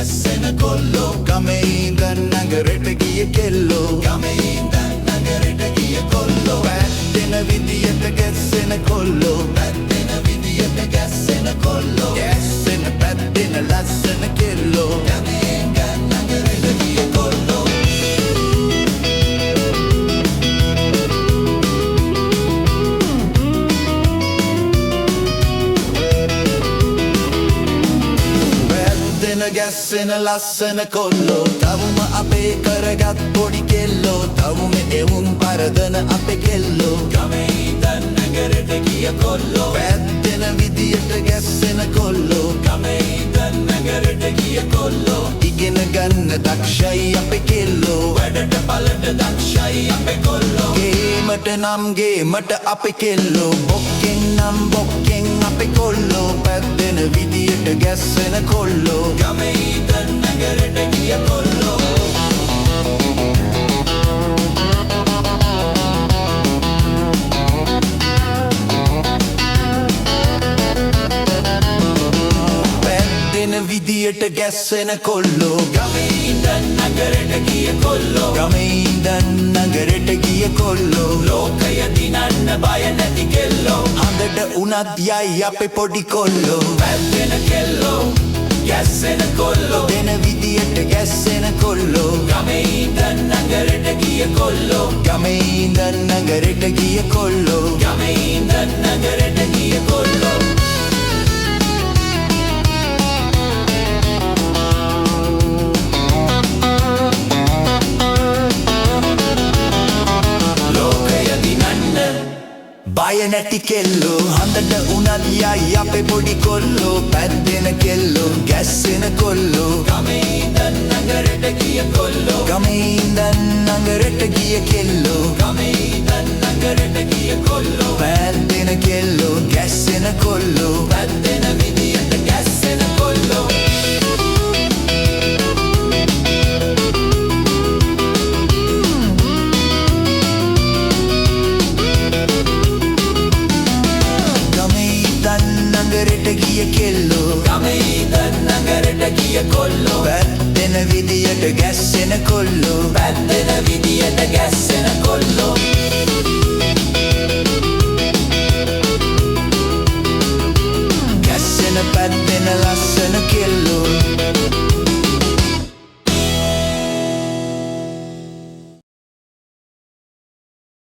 ගැස්සෙන කොල්ලෝ ගමේ ඉඳන් නගරෙට ගිය කෙල්ලෝ ගමේ ඉඳන් නගරෙට ගිය කොල්ලෝ පැත්තෙන විදියට ගැස්සෙන කොල්ලෝ පැත්තෙන විදියට ගැස්සෙන කොල්ලෝ ගැස්සෙන පැත්තෙන ලස්සන කෙල්ලෝ ගමේ ඉඳන් නගරෙට ගිය කොල්ලෝ ගැස්සෙන ලස්සන කොල්ලෝ තවම අපේ කරගත් පොඩි කෙල්ලෝ තවම එවුන් පරදන අපේ කෙල්ලෝ ගමේ ඉඳන් නගරෙට ගිය කොල්ලෝ පැත්තෙන විදියට ගැස්සෙන කොල්ලෝ ගමේ ඉඳන් නගරෙට ගිය කොල්ලෝ ඉගෙන ගන්න දක්ෂයි අපේ කෙල්ලෝ වැඩට බලට දක්ෂයි අපේ කොල්ලෝ ගේමට නම් ගේමට අපේ කෙල්ලෝ බොක්කෙන් නම් බොක්කෙන් අපේ කොල්ලෝ පැත්තෙන විදියට ගැස්සෙන කොල්ලෝ ගමේ ඉඳන් නගරෙට ගිය කොල්ලෝ පැත්තෙන විදියට ගැස්සෙන කොල්ලෝ ගමේ ඉඳන් නගරෙට ගිය කොල්ලෝ ගමේ ඉඳන් නගරෙට ගිය කොල්ලෝ ලෝකය දිනන්න බය නැති කෙල්ලෝ හඳට උනත් යයි අපේ පොඩි කොල්ලෝ පැත්තෙන කෙල්ලෝ ගැස්සෙන කොල්ලෝ දෙන විදියට ගැස්සෙන කොල්ලෝ ගමේ ඉඳන් නගරෙට ගිය කොල්ලෝ ගමේ ඉඳන් නගරෙට ගිය කොල්ලෝ ගමේ ඉඳන් නගරෙට ගිය කොල්ලෝ බය නැති කෙල්ලෝ හඳට උනත් යයි අපේ පොඩි කොල්ලෝ පැත්තෙන කෙල්ලෝ ගැස්සෙන කොල්ලෝ ගමේ ඉඳන් නගරෙට ගිය කොල්ලෝ ගමේ ඉඳන් නගරෙට ගිය කෙල්ලෝ ගමේ ඉඳන් නගරෙට ගිය කොල්ලෝ පැත්තෙන කෙල්ලෝ ගැස්සෙන කොල්ලෝ පැත්තෙන විදියට ගැස්සෙන කොල්ලෝ නගරෙට ගිය කෙල්ලෝ ගමේ ඉඳන් නගරෙට ගිය කොල්ලෝ පැත්තෙන විදියට ගැස්සෙන කොල්ලෝ පැත්තෙන විදියට ගැස්සෙන කොල්ලෝ ගැස්සෙන පැත්තෙන ලස්සන